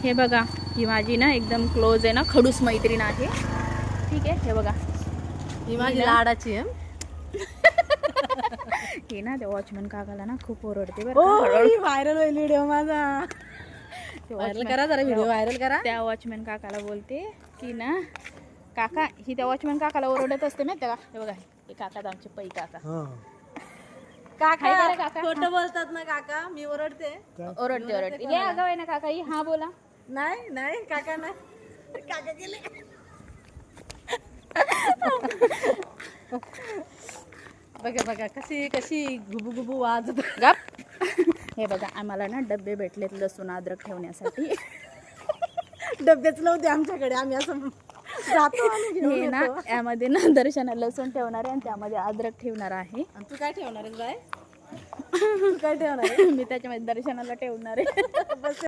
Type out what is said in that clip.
हे बघा, ही माझी ना एकदम क्लोज आहे ना, खडूस मैत्रीण आहे. ठीक आहे, हे बघा, ही माझी लाडाची आहे. हे ना त्या वॉचमॅन काकाला ना खूप ओरडते बरं ओ का. व्हायरल होईल व्हिडिओ माझा. ते व्हायरल watchman- करा जरा, व्हिडिओ व्हायरल करा. त्या वॉचमॅन काकाला बोलते की ना काका, ही त्या वॉचमॅन काकाला ओरडत असते माहिती का. हे बघा, हे काका आमचे पै काका. हाय काका करा काका. खोटं बोलतात ना काका, मी ओरडते. ओरडते लय आगाव आहे ना काका ही. हा बोला. नाही नाही काका नाही, काका गेले. बघा बघा कशी कशी गुबू गुबू वाजत. गप. हे बघा, आम्हाला ना डबे भेटलेत लसूण अद्रक ठेवण्यासाठी. डब्याच नव्हते आमच्याकडे, आम्ही असं जातो आणि घेऊन हे ना येतो. यामध्ये ना दर्शना लसूण ठेवणार आहे आणि त्यामध्ये अद्रक ठेवणार आहे. आणि तू काय ठेवणार आहेस बाय? तू काय ठेवणार आहे? मी त्याच्यामध्ये दर्शनाला ठेवणार आहे.